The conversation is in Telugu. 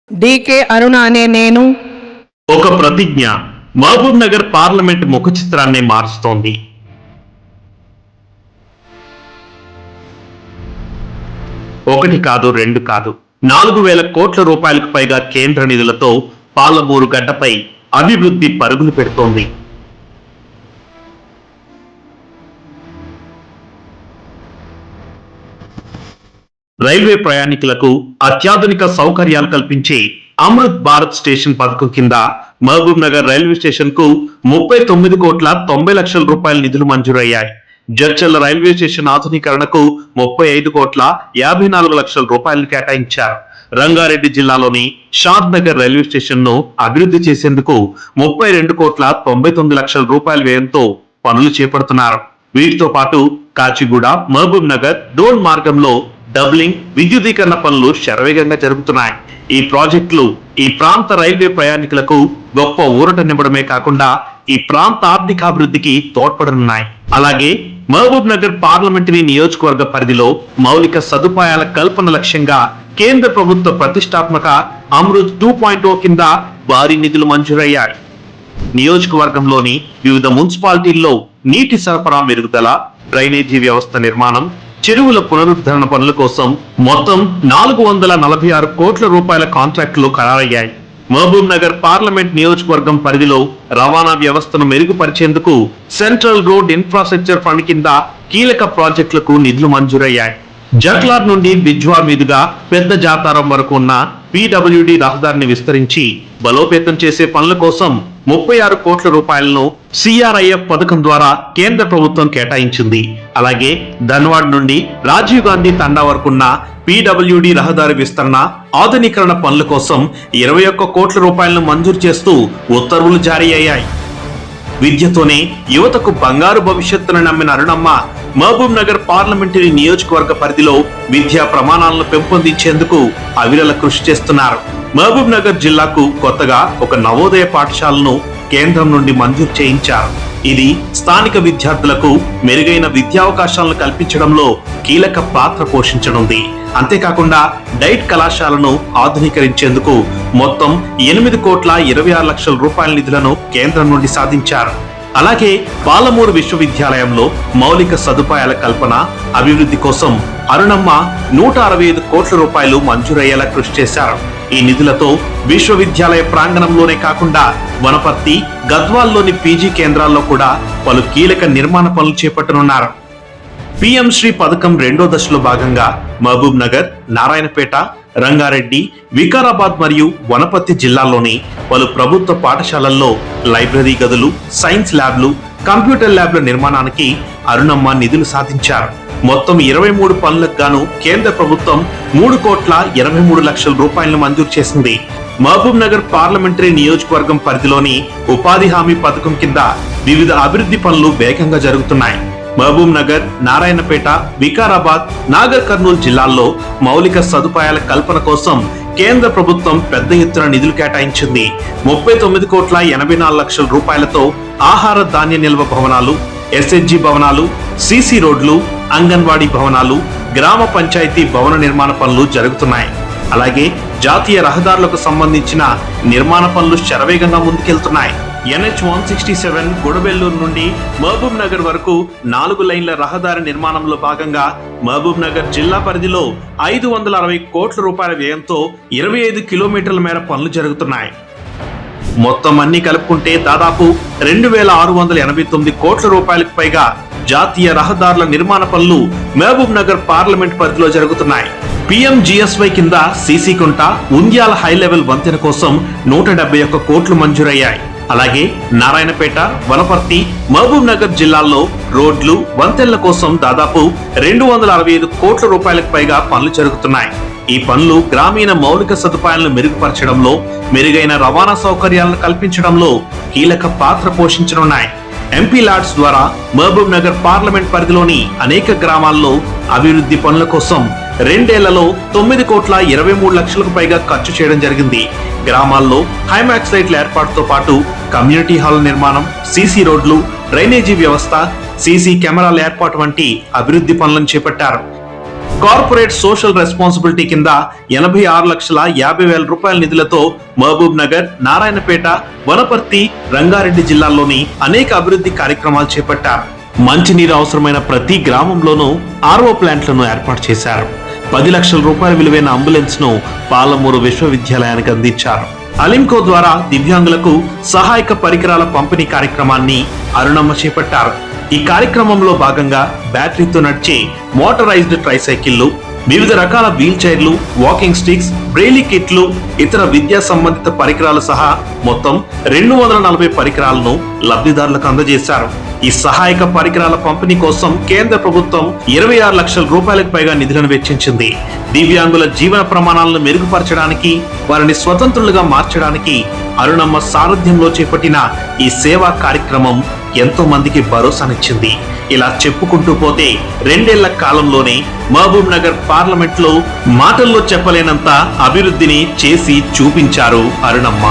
డీకే అరుణ అనే నేను ఒక ప్రతిజ్ఞ మహబూబ్ నగర్ పార్లమెంట్ ముఖ చిత్రాన్ని మారుస్తోంది. ఒకటి కాదు, రెండు కాదు, 4,000 కోట్ల రూపాయలకు పైగా కేంద్ర నిధులతో పాలమూరు గడ్డపై అభివృద్ధి పరుగులు పెడుతోంది. రైల్వే ప్రయాణికులకు అత్యాధునిక సౌకర్యాలు కల్పించే అమృత్ భారత్ స్టేషన్ పథకం కింద మహబూబ్ నగర్ రైల్వే స్టేషన్ కు 39,90,00,000 రూపాయల నిధులు మంజూరయ్యాయి. జడ్చర్ల రైల్వే స్టేషన్ ఆధునీకరణకు 35,54,00,000 రూపాయలను కేటాయించారు. రంగారెడ్డి జిల్లాలోని షాద్ నగర్ రైల్వే స్టేషన్ ను అభివృద్ధి చేసేందుకు 32,99,00,000 రూపాయల వ్యయంతో పనులు చేపడుతున్నారు. వీటితో పాటు కాచిగూడ, మహబూబ్ నగర్, డోన్ మార్గంలో డబ్లింగ్, విద్యుదీకరణ పనులు శరవేగంగా జరుగుతున్నాయి. ఈ ప్రాజెక్టులు ఈ ప్రాంత రైల్వే ప్రయాణికులకు గొప్ప ఊరటనివ్వడమే కాకుండా ఈ ప్రాంత ఆర్థికాభివృద్ధికి తోడ్పడనున్నాయి. అలాగే మహబూబ్ నగర్ పార్లమెంటరీ నియోజకవర్గ పరిధిలో మౌలిక సదుపాయాల కల్పన లక్ష్యంగా కేంద్ర ప్రభుత్వ ప్రతిష్టాత్మక అమృత్ 2.0 కింద భారీ నిధులు మంజూరయ్యాయి. నియోజకవర్గంలోని వివిధ మున్సిపాలిటీల్లో నీటి సరఫరా మెరుగుదల, డ్రైనేజీ వ్యవస్థ నిర్మాణం, చెరువుల పునరుద్ధరణ పనుల కోసం మొత్తం 446 కోట్ల రూపాయల కాంట్రాక్టులు ఖరారయ్యాయి. మహబూబ్ నగర్ పార్లమెంట్ నియోజకవర్గం పరిధిలో రవాణా వ్యవస్థను మెరుగుపరిచేందుకు సెంట్రల్ రోడ్ ఇన్ఫ్రాస్ట్రక్చర్ ఫండ్ కింద కీలక ప్రాజెక్టులకు నిధులు మంజూరయ్యాయి. జట్లార్ నుండి బిజ్వార్ మీదుగా పెద్ద జాతారం వరకు ఉన్న PWD రహదారిని విస్తరించి బలోపేతం చేసే పనుల కోసం 36 కోట్ల రూపాయలను CRIF పథకం ద్వారా కేంద్ర ప్రభుత్వం కేటాయించింది. అలాగే ధన్వాడ్ నుండి రాజీవ్ గాంధీ తండా వరకున్న PWD రహదారి విస్తరణ, ఆధునీకరణ పనుల కోసం 21 కోట్ల రూపాయలను మంజూరు చేస్తూ ఉత్తర్వులు జారీ అయ్యాయి. విద్యతోనే యువతకు బంగారు భవిష్యత్తును నమ్మిన అరుణమ్మ మహబూబ్ నగర్ పార్లమెంటరీ నియోజకవర్గ పరిధిలో విద్యా ప్రమాణాలను పెంపొందించేందుకు అవిరళ కృషి చేస్తున్నారు. మహబూబ్ నగర్ జిల్లాకు కొత్తగా ఒక నవోదయ పాఠశాలను కేంద్రం నుండి మంజూరు చేయించారు. ఇది స్థానిక విద్యార్థులకు మెరుగైన విద్యావకాశాలను కల్పించడంలో కీలక పాత్ర పోషించనుంది. అంతేకాకుండా డైట్ కళాశాలను ఆధునీకరించేందుకు మొత్తం 8,26,00,000 రూపాయల నిధులను కేంద్రం నుండి సాధించారు. అలాగే పాలమూరు విశ్వవిద్యాలయంలో మౌలిక సదుపాయాల కల్పన, అభివృద్ధి కోసం అరుణమ్మ 165 కోట్ల రూపాయలు మంజూరయ్యేలా కృషి చేశారు. ఈ నిధులతో విశ్వవిద్యాలయ ప్రాంగణంలోనే కాకుండా వనపర్తి, గద్వాల్లోని PG కేంద్రాల్లో కూడా పలు కీలక నిర్మాణ పనులు చేపట్టనున్నారు. PM శ్రీ పథకం 2వ దశలో భాగంగా మహబూబ్ నగర్, నారాయణపేట, రంగారెడ్డి, వికారాబాద్ మరియు వనపర్తి జిల్లాల్లోని పలు ప్రభుత్వ పాఠశాలల్లో లైబ్రరీ గదులు, సైన్స్ ల్యాబ్లు, కంప్యూటర్ ల్యాబ్ల నిర్మాణానికి అరుణమ్మ నిధులు సాధించారు. మొత్తం 23 పనులకు గాను కేంద్ర ప్రభుత్వం 3,23,00,000 రూపాయలను మంజూరు చేసింది. మహబూబ్ నగర్ పార్లమెంటరీ నియోజకవర్గం పరిధిలోని ఉపాధి హామీ పథకం కింద వివిధ అభివృద్ధి పనులు వేగంగా జరుగుతున్నాయి. మహబూబ్ నగర్, నారాయణపేట, వికారాబాద్, నాగర్ కర్నూలు జిల్లాల్లో మౌలిక సదుపాయాల కల్పన కోసం కేంద్ర ప్రభుత్వం పెద్ద ఎత్తున నిధులు కేటాయించింది. 39,84,00,000 రూపాయలతో ఆహార ధాన్య నిల్వ భవనాలు, SHG భవనాలు, CC రోడ్లు, అంగన్వాడీ భవనాలు, గ్రామ పంచాయతీ భవన నిర్మాణ పనులు జరుగుతున్నాయి. అలాగే జాతీయ రహదారులకు సంబంధించిన నిర్మాణ పనులు శరవేగంగా ముందుకెళ్తున్నాయి. NH 167 గుడబెల్లూరు నుండి మహబూబ్ నగర్ వరకు 4 లైన్ల రహదారి నిర్మాణంలో భాగంగా మహబూబ్ నగర్ జిల్లా పరిధిలో 560 కోట్ల రూపాయల వ్యయంతో 25 కిలోమీటర్ల మేర పనులు జరుగుతున్నాయి. మొత్తం అన్ని కలుపుకుంటే దాదాపు 2,689 కోట్ల రూపాయలకు పైగా జాతీయ రహదారుల నిర్మాణ పనులు మహబూబ్ నగర్ పార్లమెంట్ పరిధిలో జరుగుతున్నాయి. PMGSY కింద CC కుంట, ఉంద్యాల హై లెవెల్ వంతెన కోసం 171 కోట్లు మంజూరయ్యాయి. అలాగే నారాయణపేట, వనపర్తి, మహబూబ్ నగర్ జిల్లాల్లో రోడ్లు, వంతెనల కోసం దాదాపు 265 కోట్ల రూపాయలకు పైగా పనులు జరుగుతున్నాయి. ఈ పనులు గ్రామీణ మౌలిక సదుపాయాలను మెరుగుపరచడంలో, మెరుగైన రవాణా సౌకర్యాలను కల్పించడంలో కీలక పాత్ర పోషించనున్నాయి. MP లాడ్స్ ద్వారా మహబూబ్ నగర్ పార్లమెంట్ పరిధిలోని అనేక గ్రామాల్లో అభివృద్ధి పనుల కోసం 2 ఏళ్లలో 9,23,00,000 పైగా ఖర్చు చేయడం జరిగింది. గ్రామాల్లో హైమాక్స్ లైట్ల ఏర్పాటుతో పాటు కమ్యూనిటీ హాల్ నిర్మాణం, CC రోడ్లు, డ్రైనేజీ వ్యవస్థ, CC కెమెరాల ఏర్పాటు వంటి అభివృద్ధి పనులను చేపట్టారు. కార్పొరేట్ సోషల్ రెస్పాన్సిబిలిటీ కింద 86,50,000 రూపాయల నిధులతో మహబూబ్ నగర్, నారాయణపేట, వనపర్తి, రంగారెడ్డి జిల్లాల్లోని అనేక అభివృద్ధి కార్యక్రమాలు చేపట్టారు. మంచినీరు అవసరమైన ప్రతి గ్రామంలోనూ ఆర్ఓ ప్లాంట్లను ఏర్పాటు చేశారు. 10 లక్షల రూపాయల విలువైన అంబులెన్స్ ను పాలమూరు విశ్వవిద్యాలయానికి అందించారు. అలింకో ద్వారా దివ్యాంగులకు సహాయక పరికరాల పంపిణీ కార్యక్రమాన్ని అరుణమ్మ చేపట్టారు. ఈ కార్యక్రమంలో భాగంగా బ్యాటరీతో నడిచే మోటరైజ్డ్ ట్రైసైకిళ్లు, వివిధ రకాల వీల్ చైర్లు, వాకింగ్ స్టిక్స్, బ్రెయిలీ కిట్లు, ఇతర విద్యా సంబంధిత పరికరాలు సహా మొత్తం 240 పరికరాలను లబ్ధిదారులకు అందజేశారు. ఈ సహాయక పరికరాల పంపిణీ కోసం కేంద్ర ప్రభుత్వం 26 లక్షల రూపాయలకు పైగా నిధులను వెచ్చించింది. దివ్యాంగుల జీవన ప్రమాణాలను మెరుగుపరచడానికి, వారిని స్వతంత్రులుగా మార్చడానికి అరుణమ్మ సారథ్యంలో చేపట్టిన ఈ సేవా కార్యక్రమం ఎంతో మందికి భరోసానిచ్చింది. ఇలా చెప్పుకుంటూ పోతే 2 ఏళ్ల కాలంలోనే మహబూబ్ నగర్ పార్లమెంట్ లో మాటల్లో చెప్పలేనంత అభివృద్ధిని చేసి చూపించారు అరుణమ్మ.